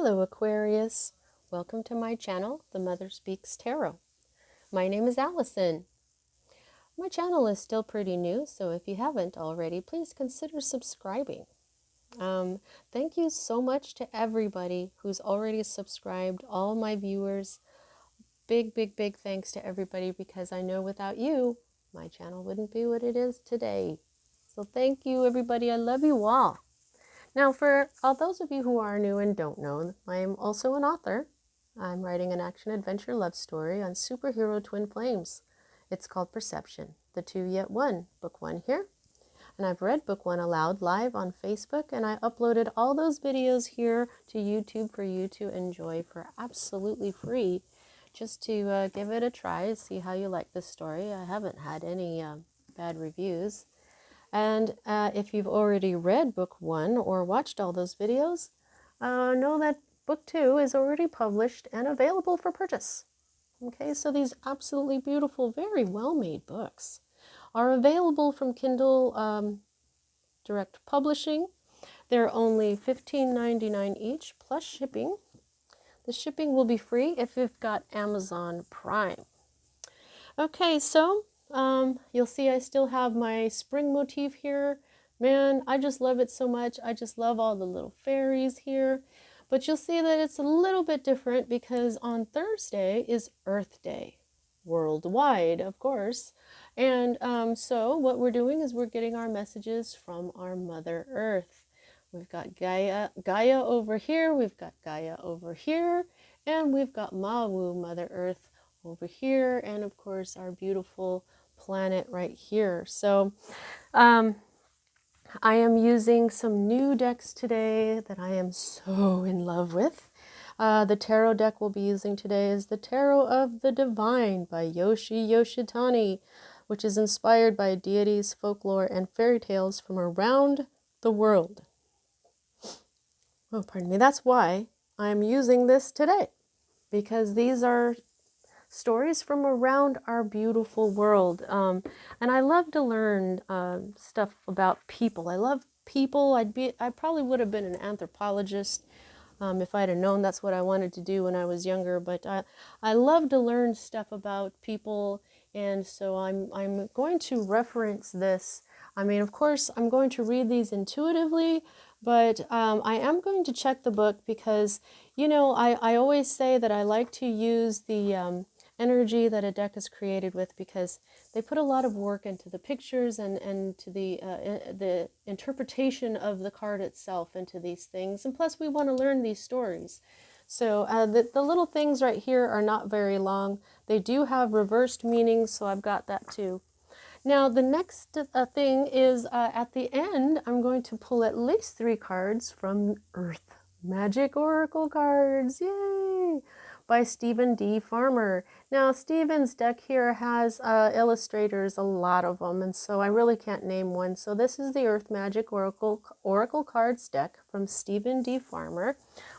Hello Aquarius, welcome to my channel, The Mother Speaks Tarot. My name is Allison. My channel is still pretty new, so if you haven't already, please consider subscribing. Thank you so much to everybody who's already subscribed, all my viewers. Big thanks to everybody, because I know without you, my channel wouldn't be what it is today. So thank you everybody, I love you all. Now, for all those of you who are new and don't know, I'm also an author. I'm writing an action-adventure love story on superhero twin flames. It's called Perception, the Two Yet One, book 1 here. And I've read book 1 aloud live on Facebook, and I uploaded all those videos here to YouTube for you to enjoy for absolutely free, just to give it a try, see how you like this story. I haven't had any bad reviews. And if you've already read book 1 or watched all those videos, know that book 2 is already published and available for purchase. Okay, so these absolutely beautiful, very well-made books are available from Kindle Direct Publishing. They're only $15.99 each plus shipping. The shipping will be free if you've got Amazon Prime. Okay, so you'll see I still have my spring motif here. Man, I just love it so much. I just love all the little fairies here. But you'll see that it's a little bit different because on Thursday is Earth Day. Worldwide, of course. And so what we're doing is we're getting our messages from our Mother Earth. We've got Gaia over here, we've got Gaia over here, and we've got Mawu, Mother Earth, over here, and of course our beautiful planet right here. So I am using some new decks today that I am so in love with. The tarot deck we'll be using today is the Tarot of the Divine by Yoshitani, which is inspired by deities, folklore, and fairy tales from around the world. Oh, pardon me. That's why I'm using this today, because these are stories from around our beautiful world. And I love to learn stuff about people. I love people. I probably would have been an anthropologist if I'd have known that's what I wanted to do when I was younger. But I love to learn stuff about people, and so I'm going to reference this. I mean, of course, I'm going to read these intuitively, but I am going to check the book because, you know, I always say that I like to use the energy that a deck is created with, because they put a lot of work into the pictures and to the interpretation of the card itself into these things. And plus we want to learn these stories. So the little things right here are not very long. They do have reversed meanings, so I've got that too. Now the next thing is at the end, I'm going to pull at least 3 cards from Earth Magic Oracle cards. Yay! By Stephen D. Farmer. Now, Stephen's deck here has illustrators, a lot of them, and so I really can't name one. So this is the Earth Magic Oracle Cards deck from Stephen D. Farmer.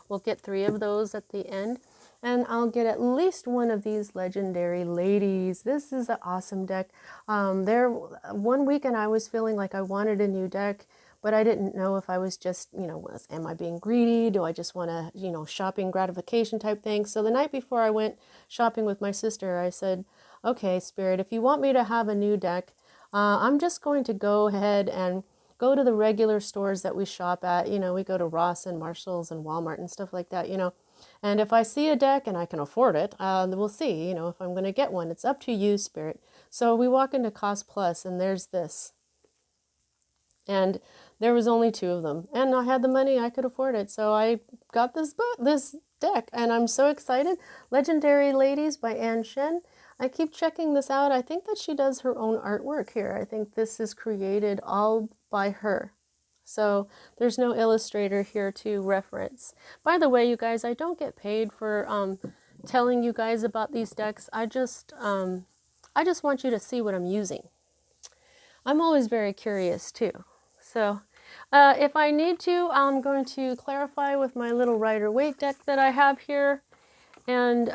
We'll get 3 of those at the end, and I'll get at least 1 of these legendary ladies. This is an awesome deck. One weekend I was feeling like I wanted a new deck, but I didn't know if I was just, you know, am I being greedy? Do I just want to, you know, shopping gratification type thing? So the night before I went shopping with my sister, I said, okay, Spirit, if you want me to have a new deck, I'm just going to go ahead and go to the regular stores that we shop at. You know, we go to Ross and Marshall's and Walmart and stuff like that, you know. And if I see a deck and I can afford it, we'll see, you know, if I'm going to get one. It's up to you, Spirit. So we walk into Cost Plus, and there's this. And there was only 2 of them, and I had the money, I could afford it, so I got this deck, and I'm so excited. Legendary Ladies by Anne Shen. I keep checking this out. I think that she does her own artwork here. I think this is created all by her, so there's no illustrator here to reference. By the way, you guys, I don't get paid for telling you guys about these decks. I just want you to see what I'm using. I'm always very curious too. So if I need to, I'm going to clarify with my little Rider-Waite deck that I have here. And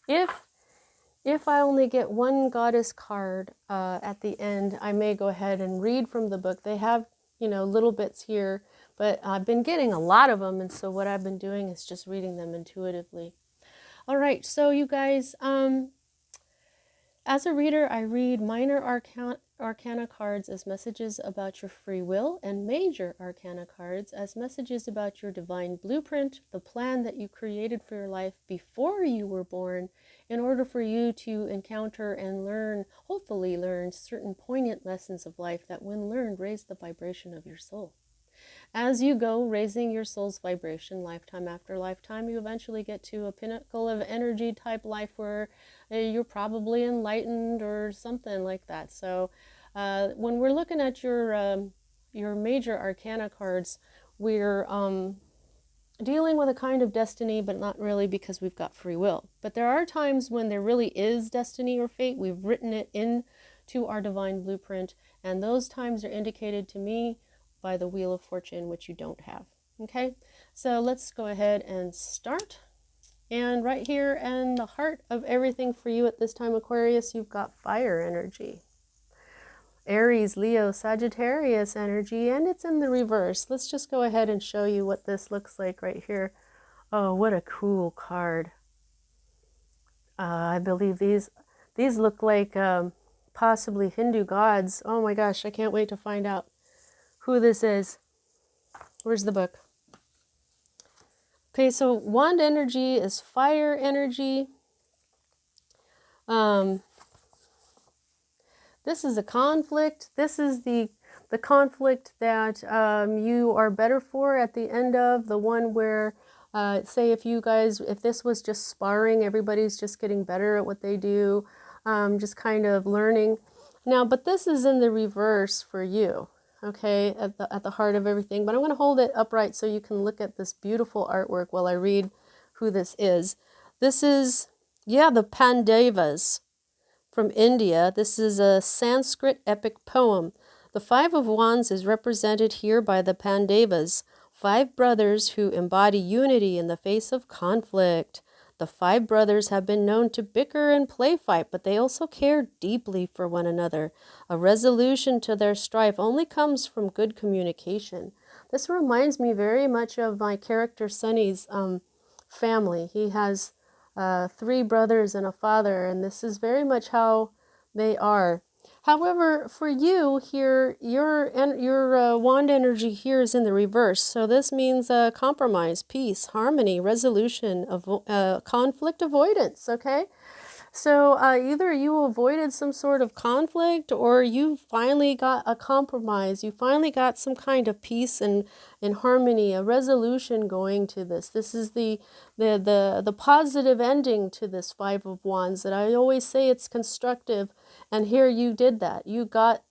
if I only get 1 goddess card at the end, I may go ahead and read from the book. They have, you know, little bits here, but I've been getting a lot of them, and so what I've been doing is just reading them intuitively. All right, so you guys, as a reader, I read minor arcana cards as messages about your free will, and major arcana cards as messages about your divine blueprint, the plan that you created for your life before you were born, in order for you to encounter and learn, hopefully learn, certain poignant lessons of life that, when learned, raise the vibration of your soul. As you go raising your soul's vibration lifetime after lifetime, you eventually get to a pinnacle of energy type life where you're probably enlightened or something like that. So when we're looking at your major arcana cards, we're dealing with a kind of destiny, but not really, because we've got free will. But there are times when there really is destiny or fate. We've written it into our divine blueprint, and those times are indicated to me by the Wheel of Fortune, which you don't have. Okay, so let's go ahead and start. And right here in the heart of everything for you at this time, Aquarius, you've got fire energy. Aries, Leo, Sagittarius energy, and it's in the reverse. Let's just go ahead and show you what this looks like right here. Oh, what a cool card. I believe these look like possibly Hindu gods. Oh my gosh, I can't wait to find out who this is. Where's the book? Okay, so wand energy is fire energy. This is a conflict. This is the conflict that you are better for at the end of, the one where, say if this was just sparring, everybody's just getting better at what they do, just kind of learning. Now, but this is in the reverse for you, okay, at the heart of everything. But I'm going to hold it upright so you can look at this beautiful artwork while I read who this is. This is, yeah, the Pandavas from India. This is a Sanskrit epic poem. The Five of Wands is represented here by the Pandavas, 5 brothers who embody unity in the face of conflict. The 5 brothers have been known to bicker and play fight, but they also care deeply for one another. A resolution to their strife only comes from good communication. This reminds me very much of my character Sunny's family. He has 3 brothers and a father, and this is very much how they are. However, for you here, your wand energy here is in the reverse. So this means compromise, peace, harmony, resolution, conflict avoidance, okay? So either you avoided some sort of conflict, or you finally got a compromise. You finally got some kind of peace and harmony, a resolution going to this. This is the positive ending to this Five of Wands that I always say it's constructive. And here you did that. You got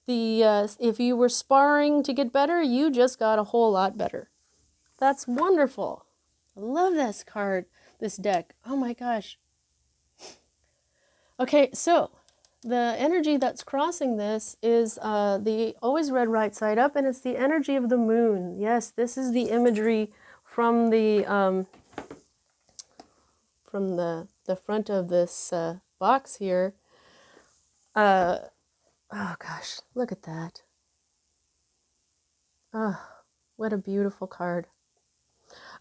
the, if you were sparring to get better, you just got a whole lot better. That's wonderful. I love this card, this deck. Oh my gosh. Okay, so the energy that's crossing this is the always read right side up, and it's the energy of the moon. Yes, this is the imagery from the front of this box here. Oh gosh, look at that. Oh, what a beautiful card.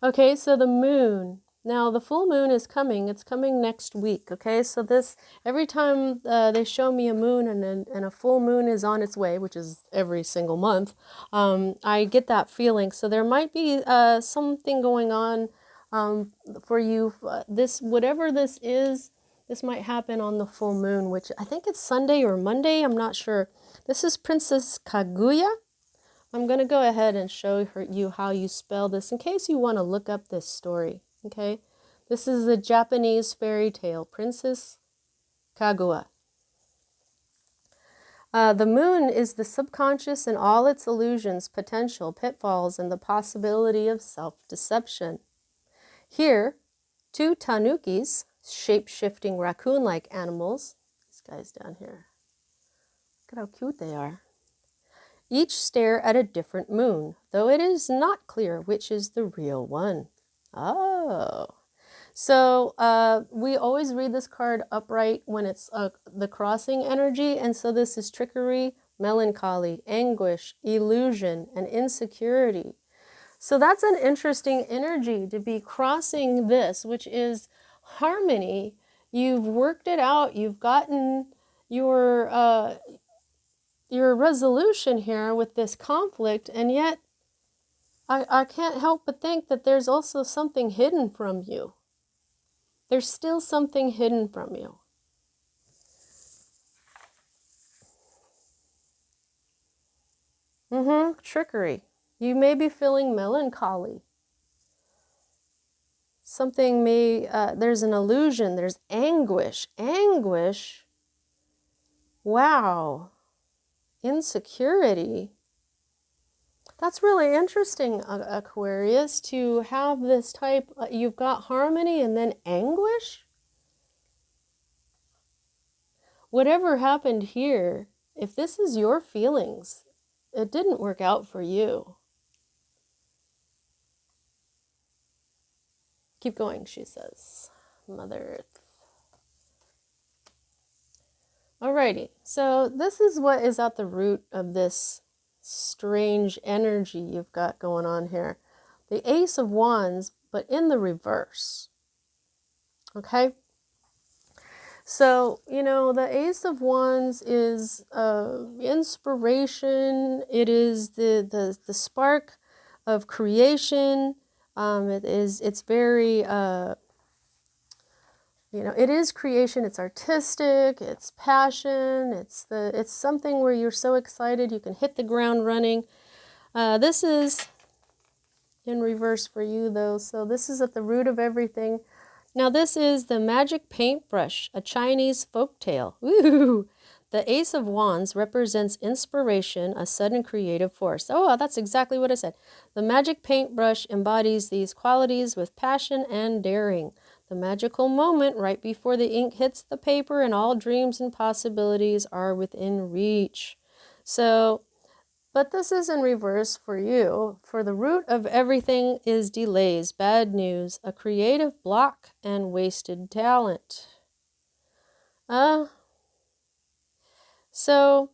Okay, so the moon. Now, the full moon is coming. It's coming next week, okay? So this, every time they show me a moon and a full moon is on its way, which is every single month, I get that feeling. So there might be something going on for you. Whatever this is, this might happen on the full moon, which I think it's Sunday or Monday. I'm not sure. This is Princess Kaguya. I'm going to go ahead and show you how you spell this in case you want to look up this story. Okay, this is a Japanese fairy tale, Princess Kaguya. The moon is the subconscious and all its illusions, potential, pitfalls, and the possibility of self-deception. Here, 2 tanukis, shape-shifting raccoon-like animals, these guys down here, look at how cute they are, each stare at a different moon, though it is not clear which is the real one. Oh, so we always read this card upright when it's the crossing energy, and so this is trickery, melancholy, anguish, illusion, and insecurity. So that's an interesting energy to be crossing this, which is harmony. You've worked it out. You've gotten your resolution here with this conflict, and yet I can't help but think that there's also something hidden from you. There's still something hidden from you. Trickery. You may be feeling melancholy. Something may, there's an illusion, there's anguish. Anguish? Wow. Insecurity. That's really interesting, Aquarius, to have this type, you've got harmony and then anguish? Whatever happened here, if this is your feelings, it didn't work out for you. Keep going, she says. Mother Earth. Alrighty, so this is what is at the root of this strange energy you've got going on here. The Ace of Wands, but in the reverse. Okay? So, you know, the Ace of Wands is inspiration. It is the spark of creation. It's very, you know, it is creation. It's artistic. It's passion. It's something where you're so excited you can hit the ground running. This is in reverse for you, though. So this is at the root of everything. Now this is the magic paintbrush, a Chinese folktale. Ooh! The Ace of Wands represents inspiration, a sudden creative force. Oh, that's exactly what I said. The magic paintbrush embodies these qualities with passion and daring. The magical moment right before the ink hits the paper and all dreams and possibilities are within reach. So, but this is in reverse for you. For the root of everything is delays, bad news, a creative block, and wasted talent. So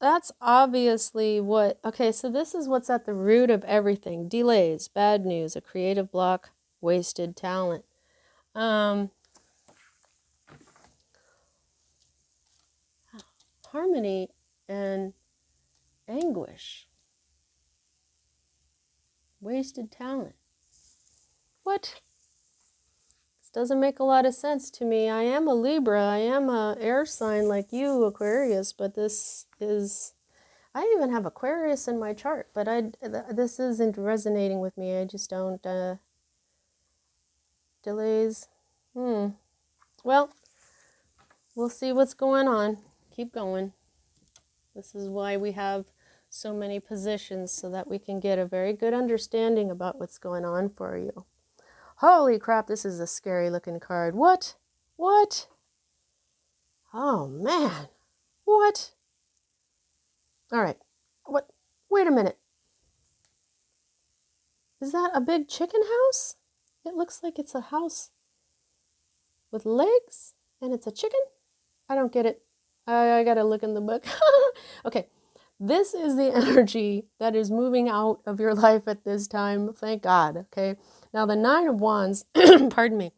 that's obviously what, okay, so this is what's at the root of everything. Delays, bad news, a creative block, wasted talent. Harmony and anguish. Wasted talent. What? This doesn't make a lot of sense to me. I am a Libra. I am a air sign like you, Aquarius, but this is... I even have Aquarius in my chart, but this isn't resonating with me. I just don't... Delays. Well, we'll see what's going on. Keep going. This is why we have so many positions, so that we can get a very good understanding about what's going on for you. Holy crap, this is a scary looking card. What? What? Oh, man. What? All right. What? Wait a minute. Is that a big chicken house? It looks like it's a house with legs, and it's a chicken? I don't get it. I gotta look in the book. Okay. This is the energy that is moving out of your life at this time. Thank God. Okay. Now, the Nine of Wands, pardon me,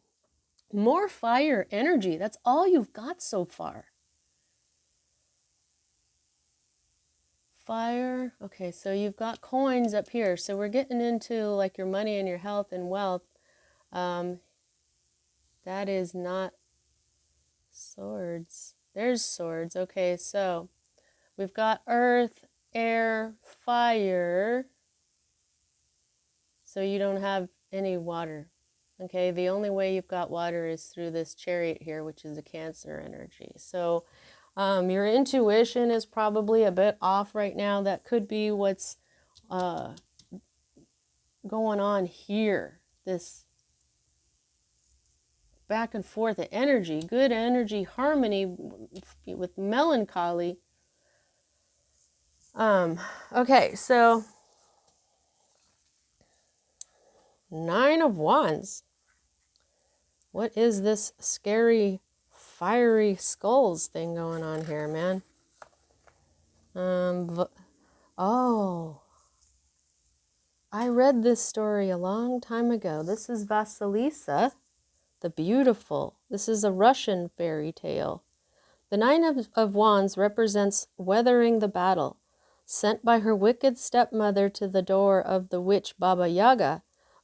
more fire energy. That's all you've got so far. Fire. Okay, so you've got coins up here. So we're getting into like your money and your health and wealth. That is not swords. There's swords. Okay, so we've got earth, air, fire. So you don't have any water. Okay, the only way you've got water is through this chariot here, which is a Cancer energy. So your intuition is probably a bit off right now. That could be what's going on here. This back and forth energy, good energy, harmony with melancholy. Okay, so Nine of Wands. What is this scary, fiery skulls thing going on here, man? Oh. I read this story a long time ago. This is Vasilisa the Beautiful. This is a Russian fairy tale. The Nine of Wands represents weathering the battle. Sent by her wicked stepmother to the door of the witch Baba Yaga,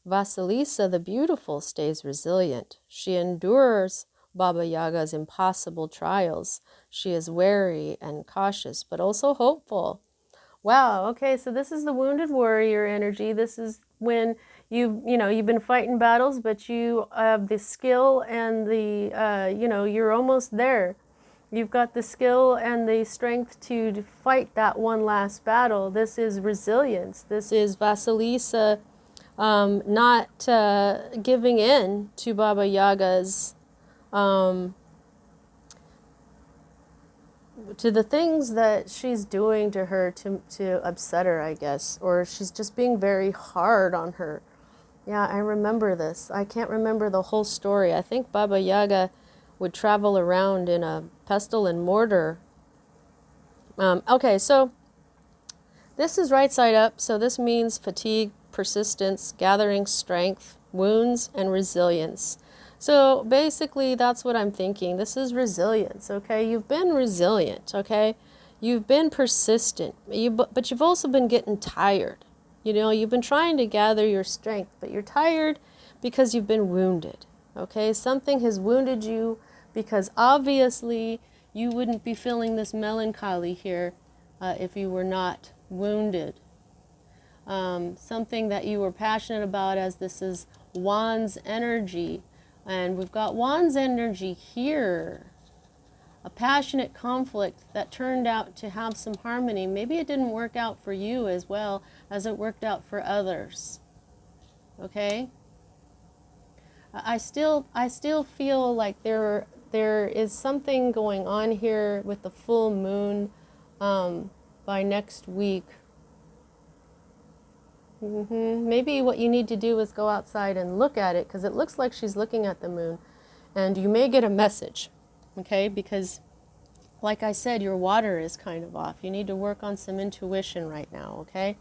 Vasilisa the Beautiful stays resilient. She endures Baba Yaga's impossible trials. She is wary and cautious, but also hopeful. Wow, okay, so this is the wounded warrior energy. This is when you've been fighting battles, but you have the skill and you're almost there. You've got the skill and the strength to fight that one last battle. This is resilience. This is Vasilisa not giving in to Baba Yaga's to the things that she's doing to her to upset her, I guess, or she's just being very hard on her. Yeah, I remember this. I can't remember the whole story. I think Baba Yaga would travel around in a pestle and mortar. Okay, so this is right side up, so this means fatigue, persistence, gathering strength, wounds, and resilience. So basically, that's what I'm thinking. This is resilience, okay? You've been resilient, okay? You've been persistent, but you've also been getting tired. You've been trying to gather your strength, but you're tired because you've been wounded, okay? Something has wounded you because obviously you wouldn't be feeling this melancholy here if you were not wounded. Something that you were passionate about, as this is Wands energy. And we've got Wands energy here. A passionate conflict that turned out to have some harmony. Maybe it didn't work out for you as well as it worked out for others. Okay? I still feel like there is something going on here with the full moon by next week. Maybe what you need to do is go outside and look at it, because it looks like she's looking at the moon, and you may get a message, okay? Because, like I said, your water is kind of off. You need to work on some intuition right now, okay?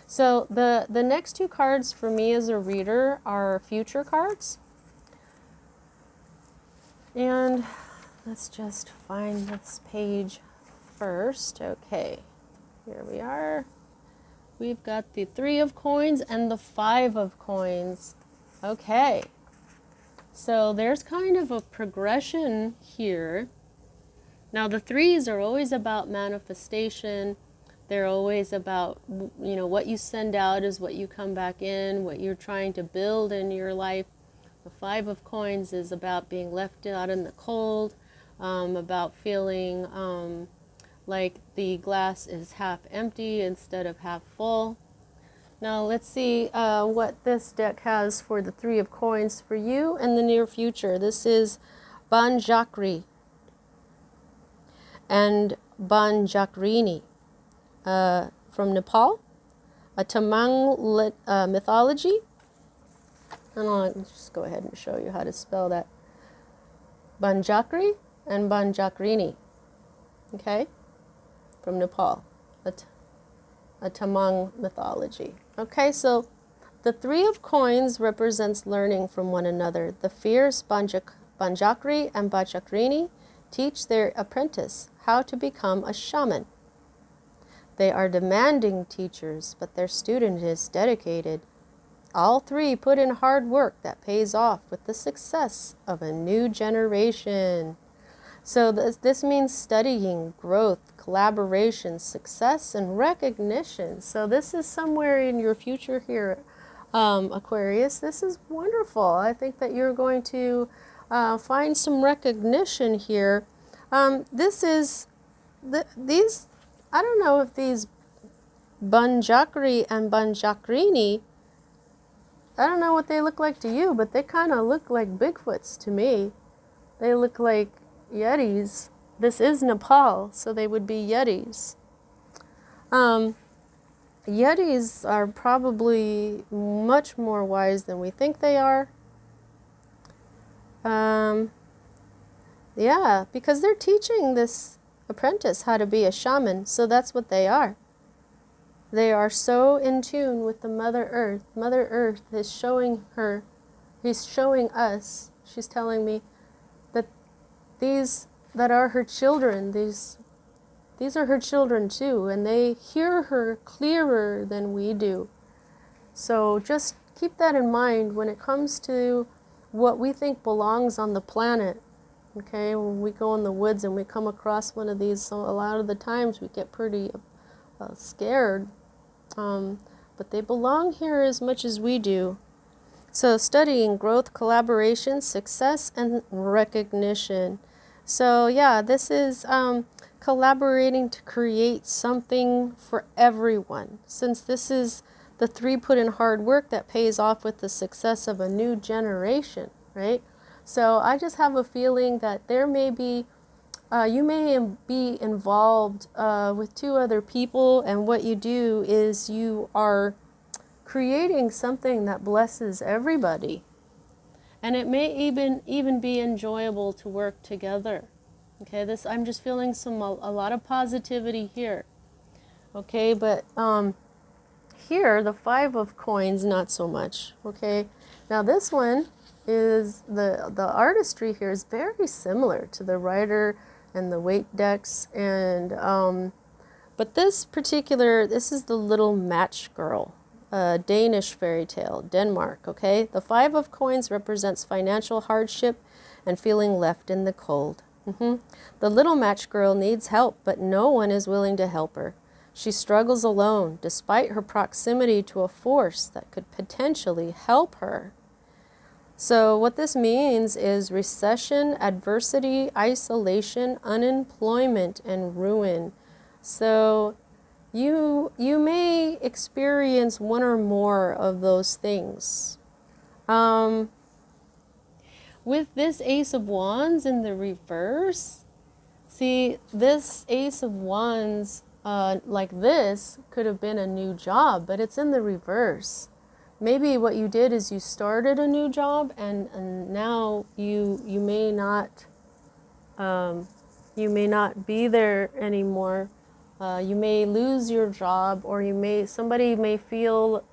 So the next two cards for me as a reader are future cards. And let's just find this page first. Okay, here we are. We've got the Three of Coins and the Five of Coins. Okay, so there's kind of a progression here. Now the threes are always about manifestation. They're always about, what you send out is what you come back in, what you're trying to build in your life. The Five of Coins is about being left out in the cold, about feeling like the glass is half empty instead of half full. Now let's see what this deck has for the Three of Coins for you in the near future. This is Banjakri and Banjakrini from Nepal, a Tamang mythology. And I'll just go ahead and show you how to spell that. Banjakri and Banjakrini, okay, from Nepal, a Tamang mythology. Okay, so the Three of Coins represents learning from one another. The fierce Banjakri and Banjakrini teach their apprentice how to become a shaman. They are demanding teachers, but their student is dedicated. All three put in hard work that pays off with the success of a new generation. So this means studying, growth, collaboration, success, and recognition. So this is somewhere in your future here, Aquarius. This is wonderful. I think that you're going to find some recognition here. These, I don't know if these Banjakri and Banjakrini, I don't know what they look like to you, but they kind of look like Bigfoots to me. They look like Yetis. This is Nepal, so they would be Yetis. Yetis are probably much more wise than we think they are. Yeah, because they're teaching this apprentice how to be a shaman, so that's what they are. They are so in tune with the Mother Earth. Mother Earth is showing her, he's showing us, she's telling me that these that are her children, these are her children too, and they hear her clearer than we do. So just keep that in mind when it comes to what we think belongs on the planet. Okay, when we go in the woods and we come across one of these, so a lot of the times we get pretty scared. But they belong here as much as we do. So studying growth, collaboration, success, and recognition. So yeah, this is collaborating to create something for everyone. Since this is the 3 put in hard work that pays off with the success of a new generation, right? So I just have a feeling that there may be, you may be involved with 2 other people, and what you do is you are creating something that blesses everybody. And it may even be enjoyable to work together. Okay, this, I'm just feeling a lot of positivity here. Okay, but here the 5 of coins, not so much. Okay, now this one is the artistry here is very similar to the Rider and the Weight decks, and but this is the Little Match Girl, a Danish fairy tale, Denmark. Okay, the 5 of coins represents financial hardship and feeling left in the cold. The little match girl needs help, but no one is willing to help her. She struggles alone, despite her proximity to a force that could potentially help her. So what this means is recession, adversity, isolation, unemployment, and ruin. So you may experience one or more of those things. With this Ace of Wands in the reverse, see, this Ace of Wands, like this, could have been a new job, but it's in the reverse. Maybe what you did is you started a new job, and now you may not be there anymore. You may lose your job, or somebody may feel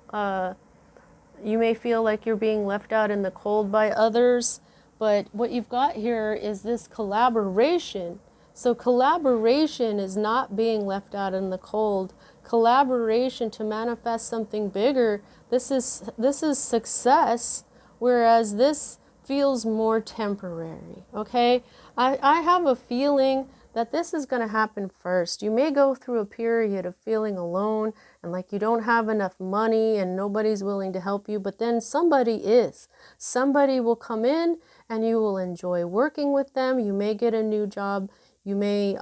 you may feel like you're being left out in the cold by others. But what you've got here is this collaboration. So collaboration is not being left out in the cold. Collaboration to manifest something bigger. This is success, whereas this feels more temporary. Okay, I have a feeling that this is going to happen first. You may go through a period of feeling alone and like you don't have enough money and nobody's willing to help you, but then somebody is. Somebody will come in and you will enjoy working with them. You may get a new job. You may,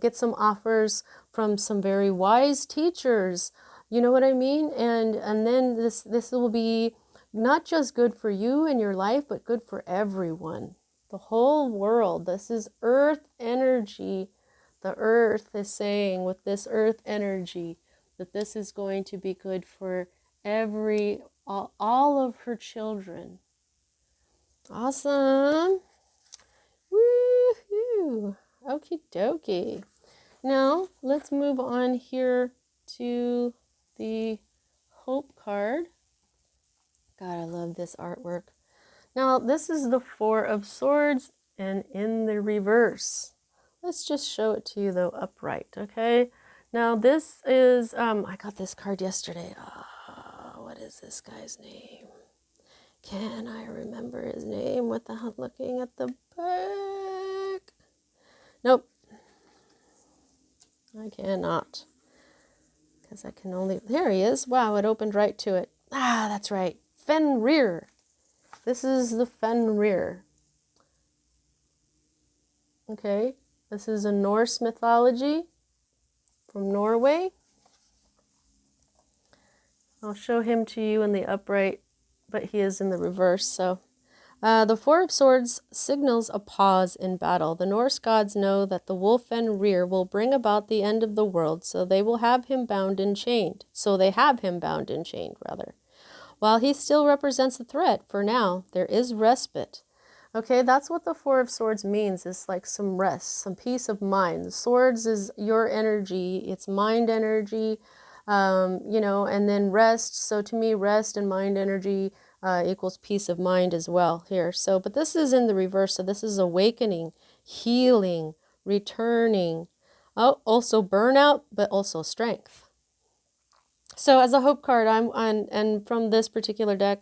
get some offers from some very wise teachers. You know what I mean? And then this will be not just good for you and your life, but good for everyone. The whole world. This is earth energy. The earth is saying with this earth energy that this is going to be good for all of her children. Awesome. Woohoo. Okie dokie. Now let's move on here to the Hope card. God, I love this artwork. Now, this is the 4 of Swords and in the reverse. Let's just show it to you, though, upright, okay? Now, this is, I got this card yesterday. What is this guy's name? Can I remember his name without looking at the back? Nope. I cannot. Because I can only, there he is. Wow, it opened right to it. That's right. Fenrir. This is the Fenrir. Okay, this is a Norse mythology from Norway. I'll show him to you in the upright, but he is in the reverse. So the 4 of Swords signals a pause in battle. The Norse gods know that the wolf Fenrir will bring about the end of the world, so they have him bound and chained. While he still represents a threat, for now, there is respite. Okay, that's what the 4 of Swords means. It's like some rest, some peace of mind. The swords is your energy. It's mind energy. you know, and then rest. So to me, rest and mind energy equals peace of mind as well here. So, but this is in the reverse. So this is awakening, healing, returning. Oh, also burnout, but also strength. So as a hope card, I'm on, and from this particular deck,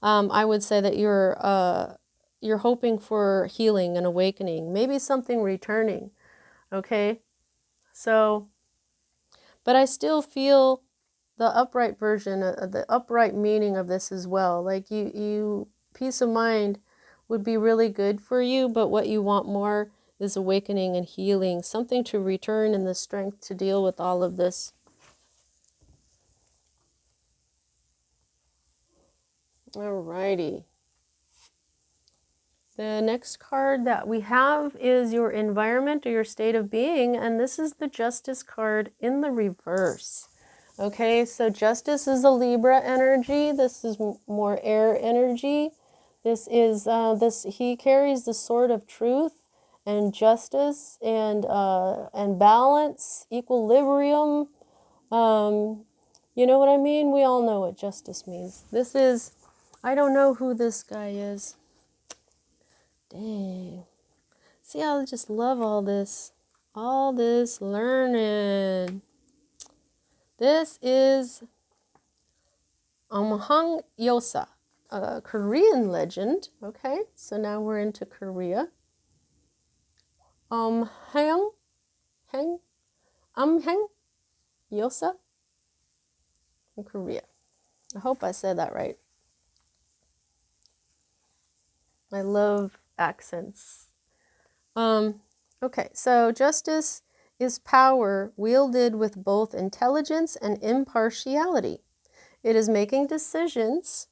I would say that you're hoping for healing and awakening, maybe something returning. Okay, so, but I still feel the upright version, the upright meaning of this as well. Like peace of mind would be really good for you, but what you want more is awakening and healing, something to return and the strength to deal with all of this. Alrighty. The next card that we have is your environment or your state of being, and this is the Justice card in the reverse. Okay, so Justice is a Libra energy. This is more air energy. This is he carries the sword of truth and justice and balance, equilibrium. You know what I mean? We all know what justice means. This is, I don't know who this guy is. Dang. See, I just love all this learning. This is Hang Yosa, a Korean legend. Okay, so now we're into Korea. Hang Yosa in Korea. I hope I said that right. I love accents. Okay, so justice is power wielded with both intelligence and impartiality. It is making decisions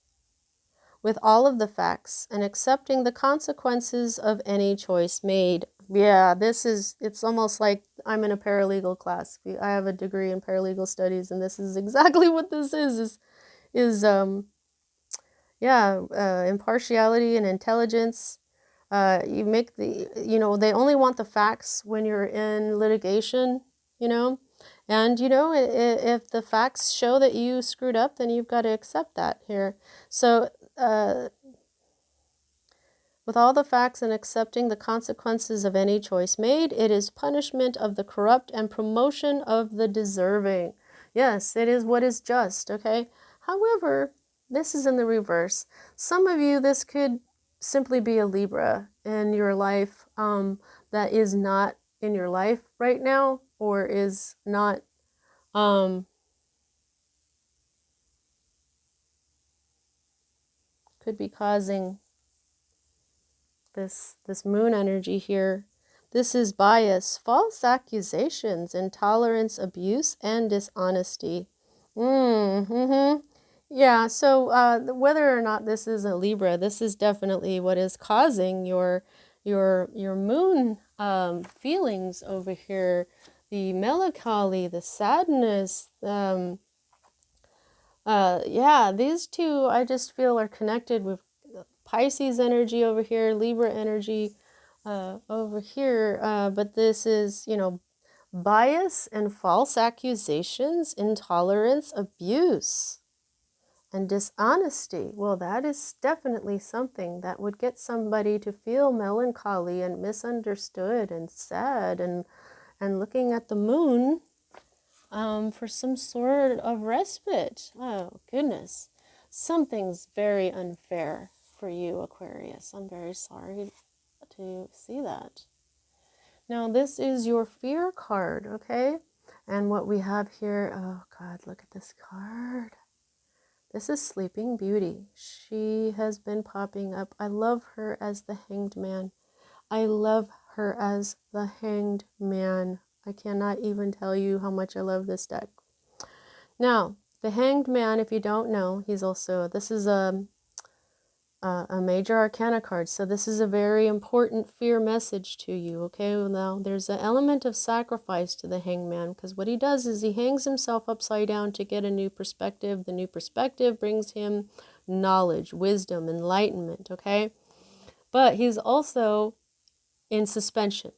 with all of the facts and accepting the consequences of any choice made. Yeah, it's almost like I'm in a paralegal class. I have a degree in paralegal studies, and this is exactly what this is impartiality and intelligence. You make they only want the facts when you're in litigation, and if the facts show that you screwed up, then you've got to accept that here. So with all the facts and accepting the consequences of any choice made, it is punishment of the corrupt and promotion of the deserving. Yes, it is what is just, okay? However, this is in the reverse. Some of you, this could simply be a Libra in your life that is not in your life right now, or is not could be causing this moon energy here. This is bias, false accusations, intolerance, abuse, and dishonesty. Yeah, so whether or not this is a Libra, this is definitely what is causing your moon feelings over here. The melancholy, the sadness, yeah, these two I just feel are connected with Pisces energy over here, Libra energy over here, but this is, bias and false accusations, intolerance, abuse, and dishonesty. Well, that is definitely something that would get somebody to feel melancholy and misunderstood and sad and looking at the moon for some sort of respite. Oh, goodness. Something's very unfair for you, Aquarius. I'm very sorry to see that. Now, this is your fear card, okay? And what we have here, oh God, look at this card. This is Sleeping Beauty. She has been popping up. I love her as the Hanged Man. I love her as the Hanged Man. I cannot even tell you how much I love this deck. Now, the Hanged Man, if you don't know, this is a major arcana card, so this is a very important fear message to you, okay? Well, now, there's an element of sacrifice to the Hanged Man, because what he does is he hangs himself upside down to get a new perspective. The new perspective brings him knowledge, wisdom, enlightenment, okay? But he's also in suspension,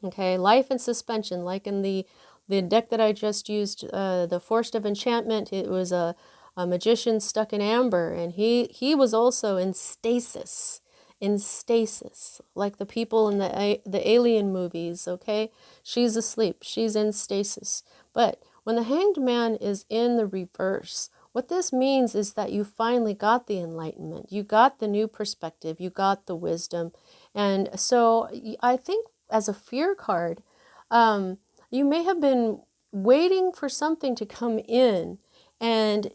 okay? Life in suspension, like in the The deck that I just used, the Forest of Enchantment, it was a magician stuck in amber, and he was also in stasis. In stasis, like the people in the alien movies, okay? She's asleep, she's in stasis. But when the Hanged Man is in the reverse, what this means is that you finally got the enlightenment, you got the new perspective, you got the wisdom. And so I think as a fear card, you may have been waiting for something to come in, and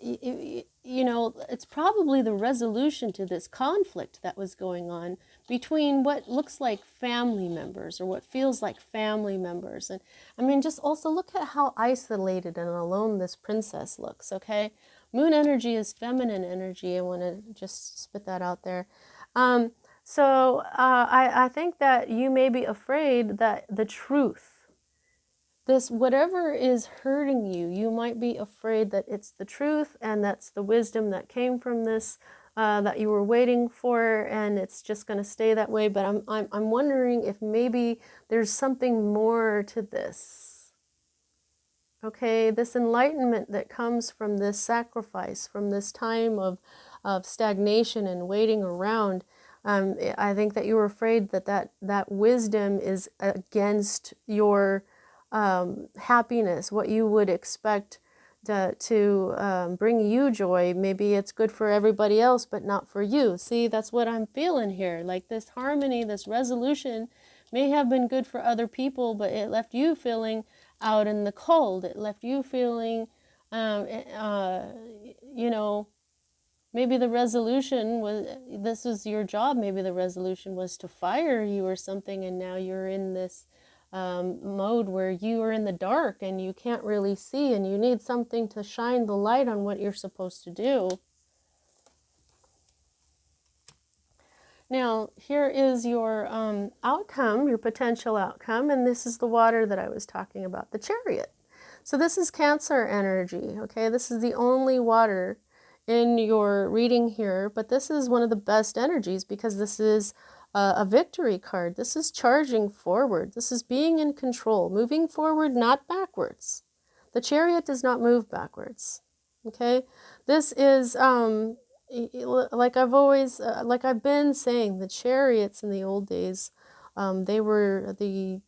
you know, it's probably the resolution to this conflict that was going on between what looks like family members, or what feels like family members. And I mean, just also look at how isolated and alone this princess looks, okay? Moon energy is feminine energy. I want to just spit that out there. I think that you may be afraid that the truth, this whatever is hurting you, you might be afraid that it's the truth, and that's the wisdom that came from this, that you were waiting for, and it's just going to stay that way. But I'm wondering if maybe there's something more to this. Okay, this enlightenment that comes from this sacrifice, from this time of stagnation and waiting around. I think that you were afraid that that wisdom is against your happiness, what you would expect to bring you joy. Maybe it's good for everybody else, but not for you. See, that's what I'm feeling here. Like this harmony, this resolution may have been good for other people, but it left you feeling out in the cold. It left you feeling, you know, maybe the resolution was, this was your job. Maybe the resolution was to fire you or something, and now you're in this mode where you are in the dark and you can't really see, and you need something to shine the light on what you're supposed to do. Now, here is your outcome, your potential outcome, and this is the water that I was talking about, the Chariot. So this is Cancer energy, okay? This is the only water in your reading here, but this is one of the best energies because this is a victory card. This is charging forward. This is being in control, moving forward, not backwards. The Chariot does not move backwards, okay? This is, like I've always, like I've been saying, the chariots in the old days, they were the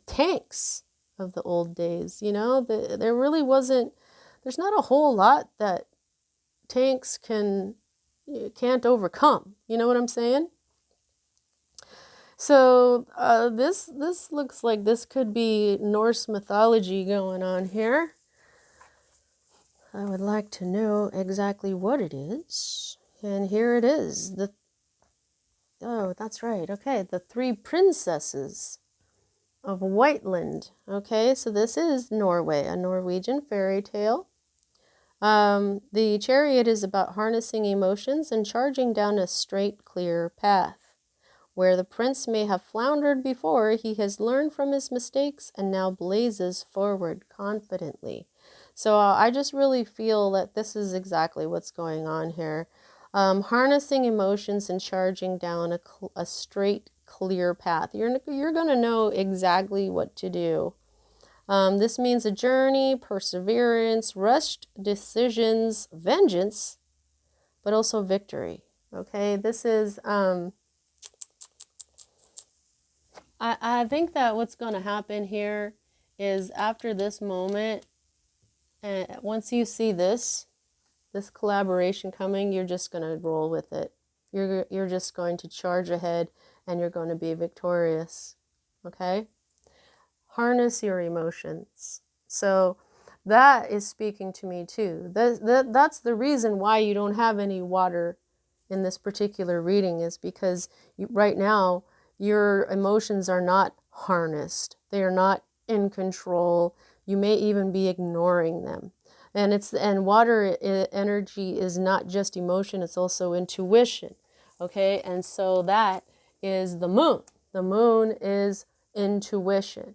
tanks of the old days, you know? There really wasn't, there's not a whole lot that tanks can't overcome. You know what I'm saying? So this looks like this could be Norse mythology going on here. I would like to know exactly what it is. And here it is. Oh, that's right. Okay, the three princesses of Whiteland. Okay, so this is Norway, a Norwegian fairy tale. The Chariot is about harnessing emotions and charging down a straight, clear path. Where the prince may have floundered before, he has learned from his mistakes and now blazes forward confidently. So I just really feel that this is exactly what's going on here. Harnessing emotions and charging down a straight, clear path. You're going to know exactly what to do. This means a journey, perseverance, rushed decisions, vengeance, but also victory. Okay, this is... I think that what's going to happen here is after this moment, once you see this collaboration coming, you're just going to roll with it. You're just going to charge ahead and you're going to be victorious. Okay? Harness your emotions. So that is speaking to me too. That's the reason why you don't have any water in this particular reading, is because right now your emotions are not harnessed. They are not in control. You may even be ignoring them. And water energy is not just emotion, it's also intuition. Okay? And so that is the moon. The moon is intuition.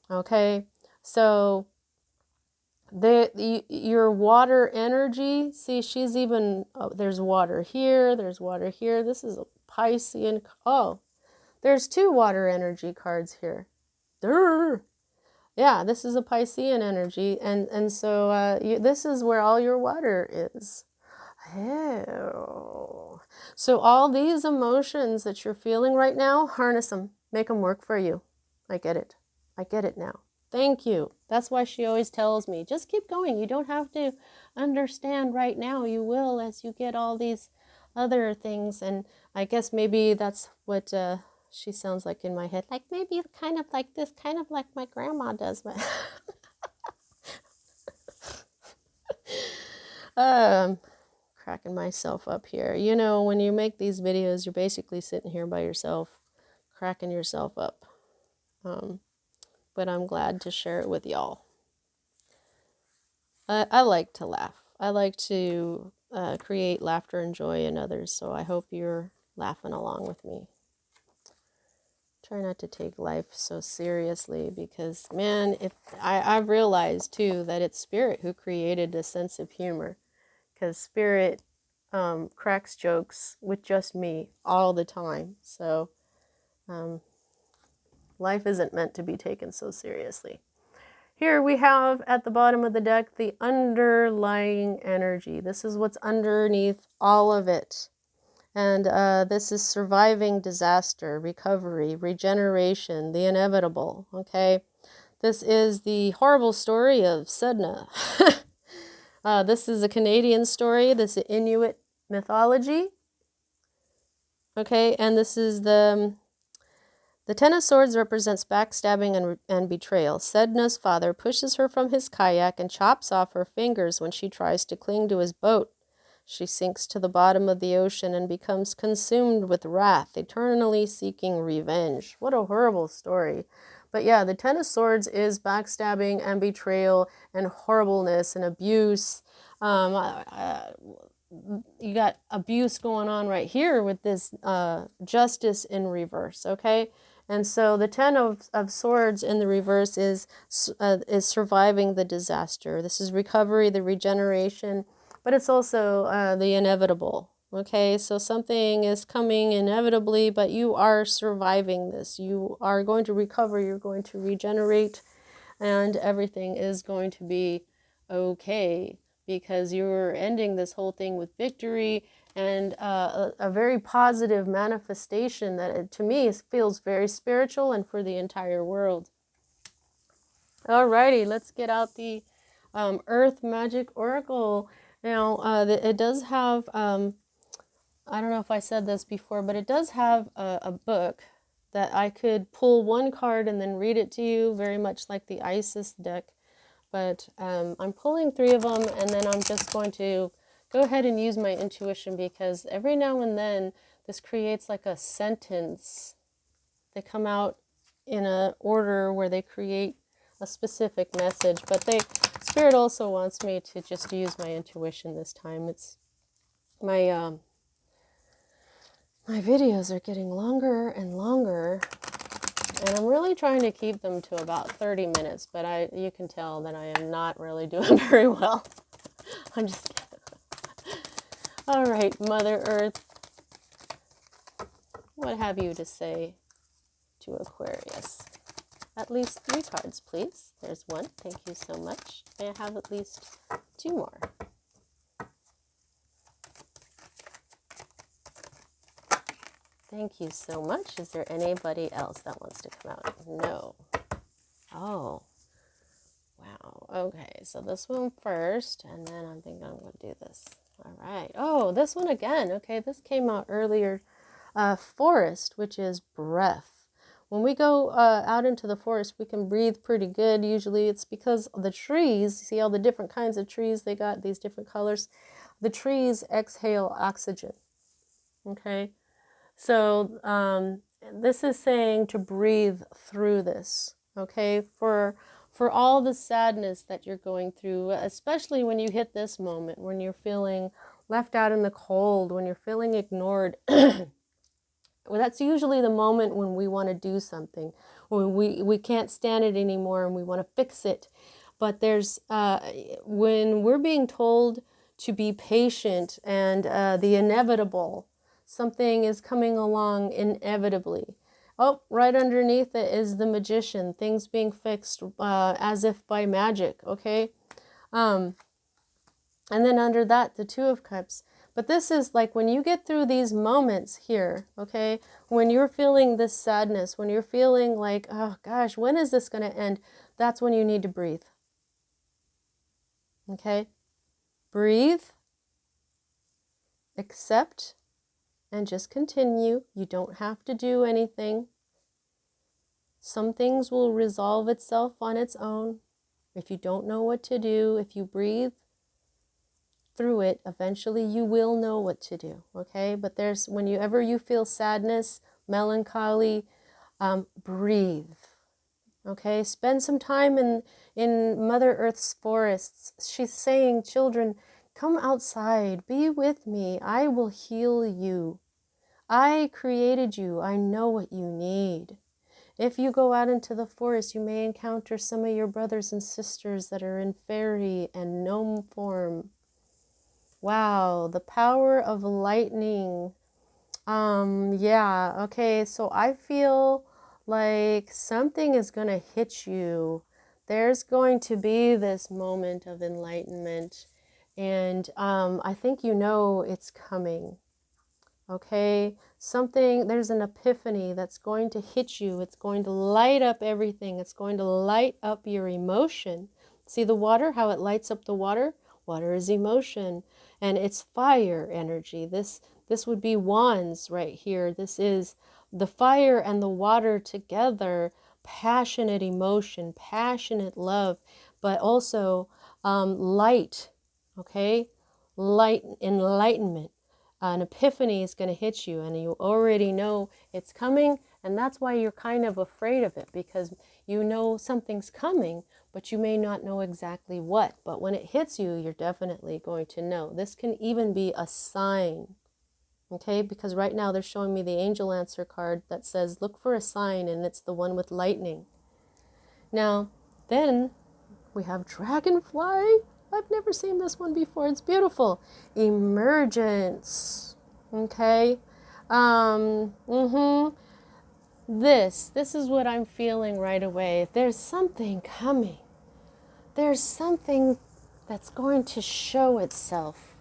Okay? So your water energy, see, she's even, there's water here, there's water here. This is a Piscean, oh, there's two water energy cards here. Durr. Yeah, this is a Piscean energy, and so this is where all your water is. Oh. So all these emotions that you're feeling right now, harness them, make them work for you. I get it. I get it now. Thank you. That's why she always tells me, just keep going. You don't have to understand right now. You will as you get all these other things. And I guess maybe that's what she sounds like in my head. Like maybe kind of like this, kind of like my grandma does. um, cracking myself up here. You know, when you make these videos, you're basically sitting here by yourself, cracking yourself up. But I'm glad to share it with y'all. I like to laugh. I like to create laughter and joy in others, so I hope you're laughing along with me. Try not to take life so seriously because, man, I've realized, too, that it's Spirit who created a sense of humor. Because Spirit cracks jokes with just me all the time. So life isn't meant to be taken so seriously. Here we have at the bottom of the deck the underlying energy. This is what's underneath all of it. And this is surviving disaster, recovery, regeneration, the inevitable. Okay. This is the horrible story of Sedna. This is a Canadian story. This is Inuit mythology. Okay, and this is the Ten of Swords represents backstabbing and betrayal. Sedna's father pushes her from his kayak and chops off her fingers when she tries to cling to his boat. She sinks to the bottom of the ocean and becomes consumed with wrath, eternally seeking revenge. What a horrible story. But yeah, the Ten of Swords is backstabbing and betrayal and horribleness and abuse. You got abuse going on right here with this justice in reverse, okay? And so the Ten of Swords in the reverse is surviving the disaster. This is recovery, the regeneration, but it's also the inevitable, okay? So something is coming inevitably, but you are surviving this. You are going to recover, you're going to regenerate, and everything is going to be okay because you're ending this whole thing with victory and a very positive manifestation that to me feels very spiritual and for the entire world. Alrighty, let's get out the Earth Magic Oracle. Now, it does have, I don't know if I said this before, but it does have a book that I could pull one card and then read it to you, very much like the Isis deck. But I'm pulling 3 of them, and then I'm just going to go ahead and use my intuition because every now and then this creates like a sentence. They come out in an order where they create a specific message, but Spirit also wants me to just use my intuition this time. It's my my videos are getting longer and longer, and I'm really trying to keep them to about 30 minutes, but you can tell that I am not really doing very well. I'm just kidding. All right, Mother Earth, what have you to say to Aquarius? At least 3 cards, please. There's 1. Thank you so much. May I have at least 2 more? Thank you so much. Is there anybody else that wants to come out? No. Oh. Wow. Okay, so this one first, and then I'm thinking I'm going to do this. All right. Oh, this one again. Okay, this came out earlier. Forest, which is breath. When we go out into the forest, we can breathe pretty good. Usually it's because the trees, see all the different kinds of trees they got, these different colors. The trees exhale oxygen. Okay. So this is saying to breathe through this. Okay. For all the sadness that you're going through, especially when you hit this moment, when you're feeling left out in the cold, when you're feeling ignored. Well, that's usually the moment when we want to do something, when we can't stand it anymore and we want to fix it. But there's, when we're being told to be patient and the inevitable, something is coming along inevitably. Oh, right underneath it is the Magician, things being fixed as if by magic, okay? And then under that, the Two of Cups. But this is like when you get through these moments here, okay? When you're feeling this sadness, when you're feeling like, oh gosh, when is this going to end? That's when you need to breathe. Okay? Breathe, accept, and just continue. You don't have to do anything. Some things will resolve itself on its own. If you don't know what to do, if you breathe through it, eventually you will know what to do, okay? But there's, whenever you feel sadness, melancholy, breathe, okay? Spend some time in Mother Earth's forests. She's saying, children, come outside, be with me. I will heal you. I created you. I know what you need. If you go out into the forest, you may encounter some of your brothers and sisters that are in fairy and gnome form. Wow, the power of lightning. Yeah, okay, so I feel like something is going to hit you. There's going to be this moment of enlightenment, and I think you know it's coming. Okay, something, there's an epiphany that's going to hit you. It's going to light up everything. It's going to light up your emotion. See the water, how it lights up the water? Water is emotion, and it's fire energy. This would be wands right here. This is the fire and the water together, passionate emotion, passionate love, but also light, okay? Light, enlightenment. An epiphany is going to hit you, and you already know it's coming, and that's why you're kind of afraid of it, because you know something's coming, but you may not know exactly what. But when it hits you, you're definitely going to know. This can even be a sign, okay? Because right now they're showing me the angel answer card that says, look for a sign, and it's the one with lightning. Now, then we have Dragonfly. I've never seen this one before. It's beautiful. Emergence. Okay. This is what I'm feeling right away. There's something coming. There's something that's going to show itself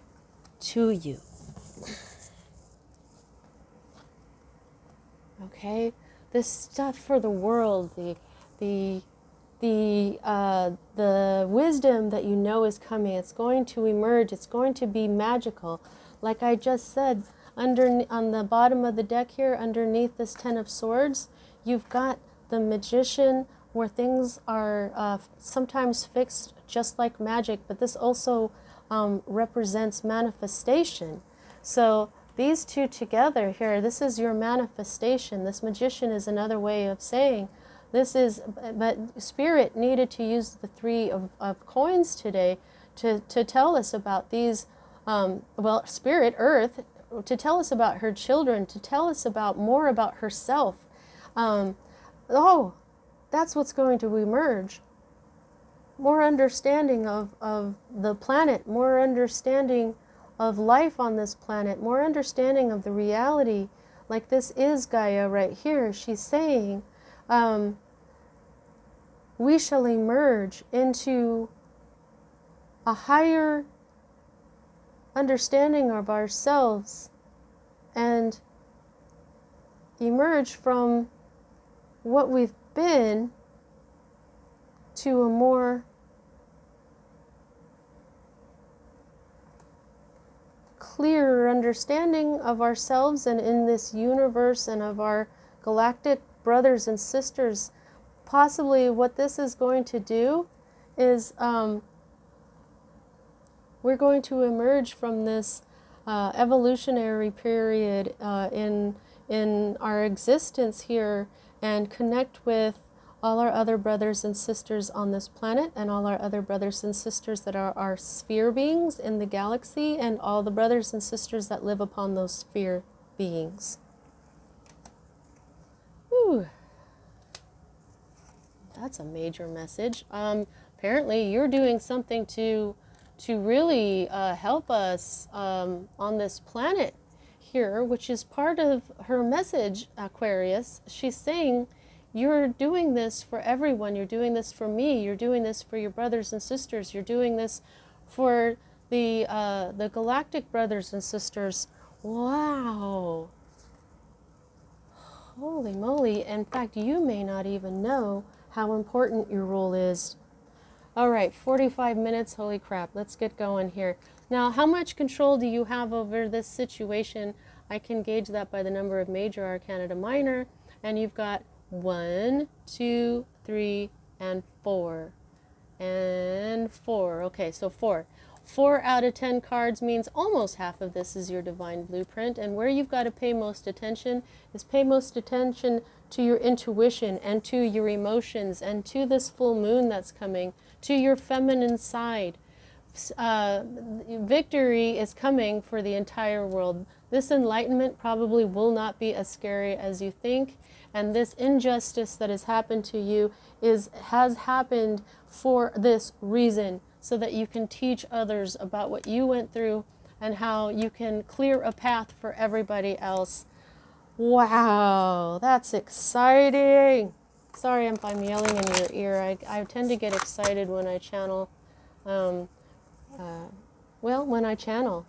to you. Okay? This stuff for the world, the wisdom that you know is coming, it's going to emerge, it's going to be magical. Like I just said, on the bottom of the deck here, underneath this Ten of Swords, you've got the Magician, where things are sometimes fixed just like magic, but this also represents manifestation. So these two together here, this is your manifestation. This Magician is another way of saying this is, but Spirit needed to use the Three of Coins today to tell us about these, well, Spirit, Earth, to tell us about her children, to tell us about more about herself. Oh, that's what's going to emerge. More understanding of the planet, more understanding of life on this planet, more understanding of the reality. Like this is Gaia right here. She's saying, we shall emerge into a higher understanding of ourselves and emerge from what we've been to a more clearer understanding of ourselves and in this universe and of our galactic brothers and sisters. Possibly what this is going to do is we're going to emerge from this evolutionary period in our existence here and connect with all our other brothers and sisters on this planet and all our other brothers and sisters that are our sphere beings in the galaxy and all the brothers and sisters that live upon those sphere beings. Whew. That's a major message. Apparently you're doing something to really help us on this planet here, which is part of her message, Aquarius. She's saying, you're doing this for everyone. You're doing this for me. You're doing this for your brothers and sisters. You're doing this for the galactic brothers and sisters. Wow. Holy moly. In fact, you may not even know how important your role is. All right, 45 minutes. Holy crap. Let's get going here. Now, how much control do you have over this situation? I can gauge that by the number of major arcana to minor. And you've got 1, 2, 3, and 4. And 4. Okay, so 4. 4 out of 10 cards means almost half of this is your divine blueprint. And where you've got to pay most attention is pay most attention to your intuition and to your emotions and to this full moon that's coming, to your feminine side. Victory is coming for the entire world. This enlightenment probably will not be as scary as you think. And this injustice that has happened to you has happened for this reason, so that you can teach others about what you went through and how you can clear a path for everybody else. Wow, that's exciting. Sorry if I'm yelling in your ear. I tend to get excited when I channel. When I channel.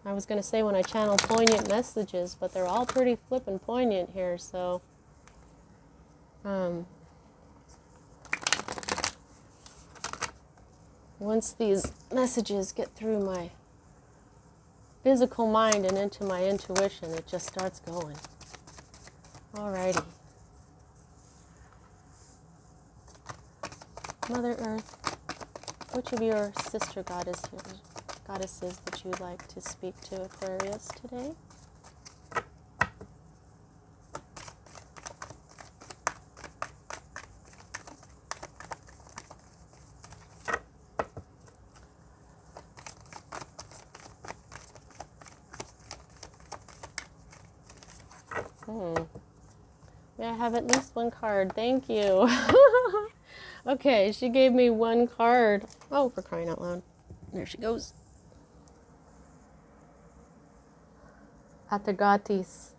I was going to say when I channel poignant messages, but they're all pretty flippin' poignant here, so... once these messages get through my physical mind and into my intuition, it just starts going. Alrighty. Mother Earth, which of your sister goddesses would you like to speak to Aquarius today? May I have at least one card? Thank you. Okay, she gave me one card. Oh, for crying out loud. There she goes. Atargatis.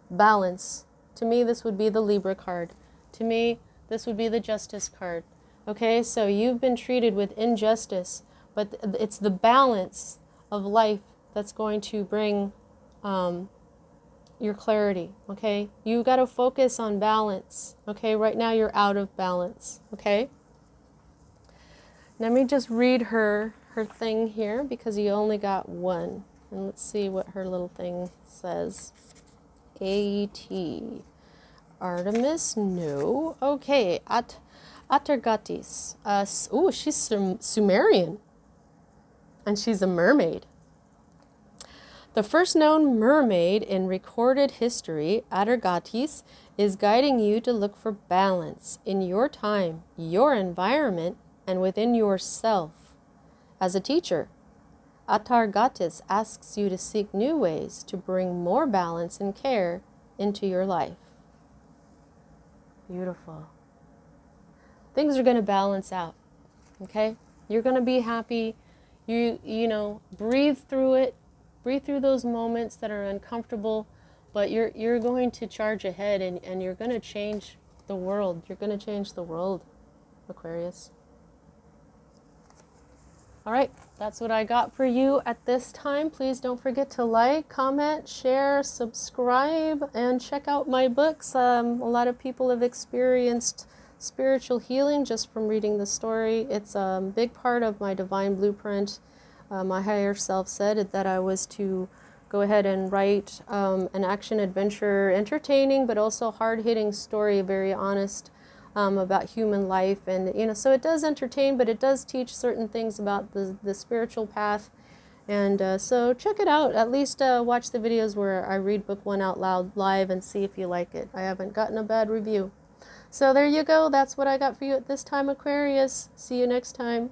Balance. To me, this would be the Libra card. To me, this would be the Justice card. Okay, so you've been treated with injustice, but it's the balance of life that's going to bring your clarity, okay? You got to focus on balance, okay? Right now you're out of balance, okay? Let me just read her thing here, because you only got one. And let's see what her little thing says. A.T. Artemis, no. Okay, Atargatis. Oh, she's Sumerian. And she's a mermaid. The first known mermaid in recorded history, Atargatis, is guiding you to look for balance in your time, your environment, and within yourself. As a teacher, Atargatis asks you to seek new ways to bring more balance and care into your life. Beautiful. Things are going to balance out, okay? You're going to be happy. You know, breathe through it. Breathe through those moments that are uncomfortable, but you're going to charge ahead, and you're going to change the world. You're going to change the world, Aquarius. All right, that's what I got for you at this time. Please don't forget to like, comment, share, subscribe, and check out my books. A lot of people have experienced spiritual healing just from reading the story. It's a big part of my divine blueprint. My higher self said that I was to go ahead and write an action adventure, entertaining but also hard-hitting story, very honest, about human life. And you know, so it does entertain, but it does teach certain things about the spiritual path. And so check it out. At least watch the videos where I read book 1 out loud live and see if you like it. I haven't gotten a bad review. So there you go. That's what I got for you at this time, Aquarius. See you next time.